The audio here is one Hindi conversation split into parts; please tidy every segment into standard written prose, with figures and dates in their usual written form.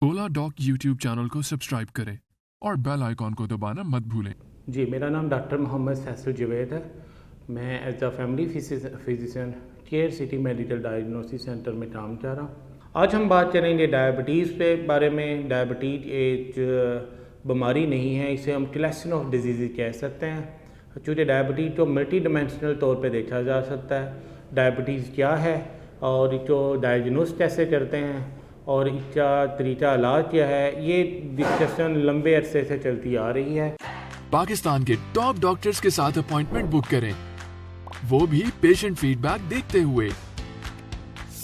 ओला डॉक यूट्यूब चैनल को सब्सक्राइब करें और बेल आइकॉन को दबाना मत भूलें। जी, मेरा नाम डॉक्टर मोहम्मद फैसल जवेद है। मैं as a family physician Care City Medical Diagnosis Centre में काम कर रहा हूँ। आज हम बात करेंगे डायबिटीज़ के बारे में। डायबिटीज़ एक बीमारी नहीं है, इसे हम कलेक्शन ऑफ डिजीज़ कह सकते हैं। चूँकि डायबिटीज़ को मल्टी डिमेंशनल तौर पे देखा जा सकता है। डायबिटीज़ क्या है और इसको डायग्नोस कैसे करते हैं और इसका तरीका इलाज क्या है, ये डिस्कशन लंबे अरसे से चलती आ रही है। पाकिस्तान के टॉप डॉक्टर्स के साथ अपॉइंटमेंट बुक करें, वो भी पेशेंट फीडबैक देखते हुए।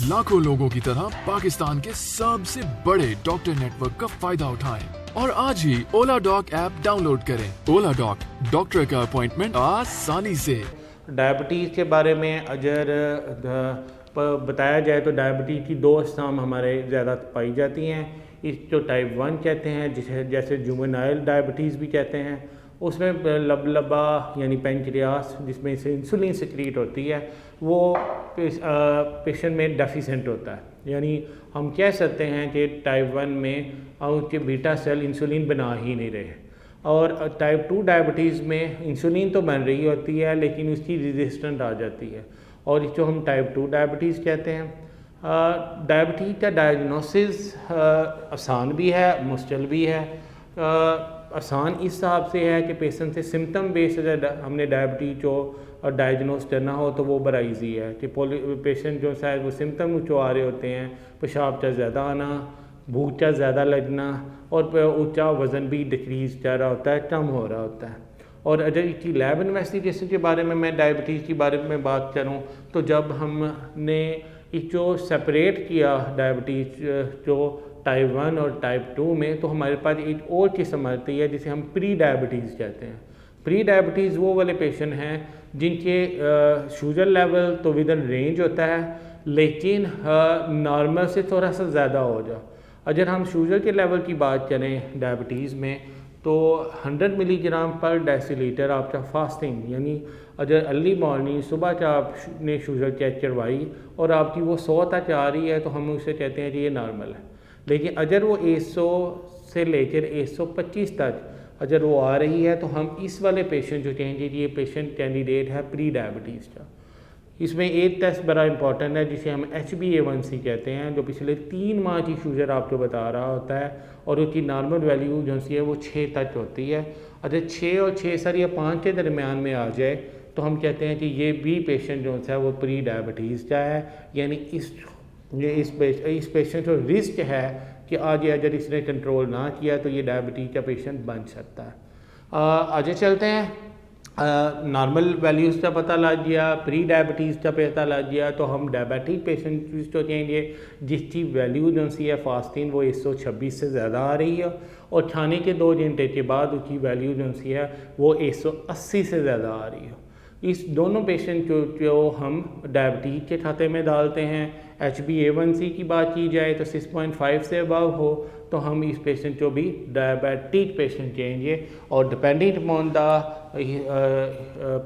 लाखों लोगों की तरह पाकिस्तान के सबसे बड़े डॉक्टर नेटवर्क का फायदा उठाएं और आज ही ओला डॉक ऐप डाउनलोड करें। ओला डॉक, डॉक्टर का अपॉइंटमेंट आसानी से। डायबिटीज़ के बारे में अगर बताया जाए तो डायबिटीज़ की दो अक़साम हमारे ज़्यादा पाई जाती हैं। इसको टाइप 1 कहते हैं, जिसे जैसे जुवेनाइल डायबिटीज़ भी कहते हैं। उसमें लबलबा यानी पेंक्रियास जिसमें से इंसुलिन सिक्रीट होती है, वो पेशेंट में डेफिशिएंट होता है। यानी हम कह सकते हैं कि टाइप 1 में उनके बीटा सेल इंसुलिन बना ही नहीं रहे। और टाइप 2 डायबिटीज़ में इंसुलिन तो बन रही होती है लेकिन उसकी रेजिस्टेंट आ जाती है और इसको हम टाइप 2 डायबिटीज़ कहते हैं। डायबिटीज़ का डायग्नोसिस आसान भी है, मुश्किल भी है। आसान इस हिसाब से है कि पेशेंट से सिम्टम बेस्ड अगर हमने डायबिटीज़ को डायग्नोस करना हो तो वो बड़ा ईजी है कि पेशेंट जो शायद वो सिम्टम जो आ रहे होते हैं, पेशाब का ज़्यादा आना, भूख का ज़्यादा लगना और ऊंचा वज़न भी डिक्रीज़ कर रहा होता है, कम हो रहा होता है। और अगर इसकी लैब इन्वेस्टिगेशन के बारे में मैं डायबिटीज़ के बारे में बात करूं तो जब हमने इसको सेपरेट किया डायबिटीज़ जो टाइप 1 और टाइप 2 में, तो हमारे पास एक और किस्म आती है जिसे हम प्री डायबिटीज़ कहते हैं। प्री डायबिटीज़ वो वाले पेशेंट हैं जिनके शुगर लेवल तो विद इन रेंज होता है लेकिन नॉर्मल से थोड़ा सा ज़्यादा हो जाए। अगर हम शुगर के लेवल की बात करें डायबिटीज़ में तो 100 मिलीग्राम पर डेसीलीटर आपका फास्टिंग, यानी अगर अर्ली मॉर्निंग सुबह का आपने शुगर चेक करवाई और आपकी वो 100 तक आ रही है तो हम उसे कहते हैं कि ये नॉर्मल है। लेकिन अगर वो 100 से लेकर 125 तक अगर वो आ रही है तो हम इस वाले पेशेंट जो कहेंगे कि ये पेशेंट कैंडिडेट है प्री डायबिटीज़ का। इसमें एक टेस्ट बड़ा इंपॉर्टेंट है जिसे हम HbA1c कहते हैं, जो पिछले 3 माह की शुगर आपको बता रहा होता है और उसकी नॉर्मल वैल्यू जो सी है वो 6 तक होती है। अगर 6 और 6 सर या 5 के दरमियान में आ जाए तो हम कहते हैं कि ये भी पेशेंट जो है वो प्री डायबिटीज़ का है। यानी इस पेशेंट को रिस्क है कि आगे अगर इसने कंट्रोल ना किया तो ये डायबिटीज़ का पेशेंट बन सकता है। आगे चलते हैं। नॉर्मल वैल्यूज़ का पता लग गया, प्री डायबिटीज़ का पता लग गया, तो हम डायबिटिक पेशेंट को कहेंगे जिसकी वैल्यू जो सी है फास्टिंग वो 126 से ज़्यादा आ रही है और खाने के 2 घंटे के बाद उसकी वैल्यू जो सी है वो 180 से ज़्यादा आ रही है। इस दोनों पेशेंट को हम डायबिटीज़ के खाते में डालते हैं। HbA1c की बात की जाए तो 6.5 से अबव हो तो हम इस पेशेंट को भी डायबिटिक पेशेंट कहेंगे। और dependent upon the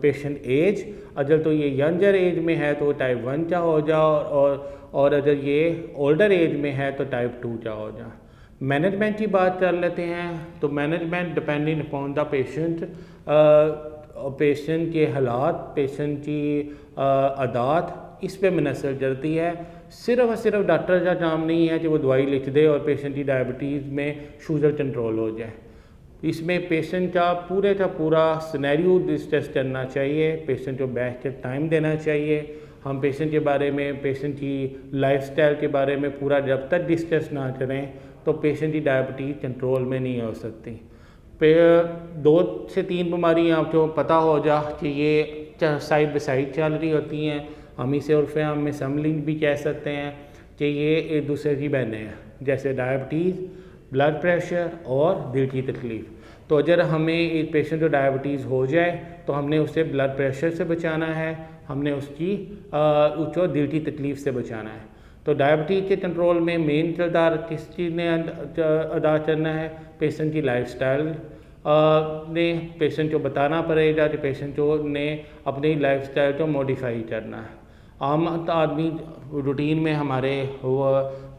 patient age, अगर तो ये यंगर एज में है तो टाइप 1 का हो जा और अगर ये ओल्डर एज में है तो टाइप 2 का हो जा। मैनेजमेंट की बात कर लेते हैं तो management dependent upon the patient, patient के हालात, पेशेंट की आदत, इस पे मुनहसर करती है। सिर्फ और सिर्फ डॉक्टर का काम नहीं है कि वो दवाई लिख दे और पेशेंट की डायबिटीज़ में शुगर कंट्रोल हो जाए। इसमें पेशेंट का पूरा सिनेरियो डिस्कस करना चाहिए, पेशेंट को बैठ कर टाइम देना चाहिए। हम पेशेंट के बारे में, पेशेंट की लाइफस्टाइल के बारे में पूरा जब तक डिस्कस ना करें तो पेशेंट की डायबिटीज़ कंट्रोल में नहीं हो सकती। 2 से 3 बीमारी आपको पता हो जा कि ये साइड बाई साइड चल रही होती हैं। हम इसे उर्फ़ आम में समलिंग भी कह सकते हैं कि ये एक दूसरे की बहनें हैं, जैसे डायबिटीज़, ब्लड प्रेशर और दिल की तकलीफ़। तो अगर हमें एक पेशेंट को डायबिटीज़ हो जाए तो हमने उसे ब्लड प्रेशर से बचाना है, हमने उसको दिल की तकलीफ़ से बचाना है। तो डायबिटीज़ के कंट्रोल में मेन किरदार किस चीज़ ने अदा करना है? पेशेंट की लाइफस्टाइल ने पेशेंट को बताना पड़ेगा कि पेशेंट को ने अपनी लाइफस्टाइल को मॉडिफाई करना है। आम आदमी रूटीन में हमारे वो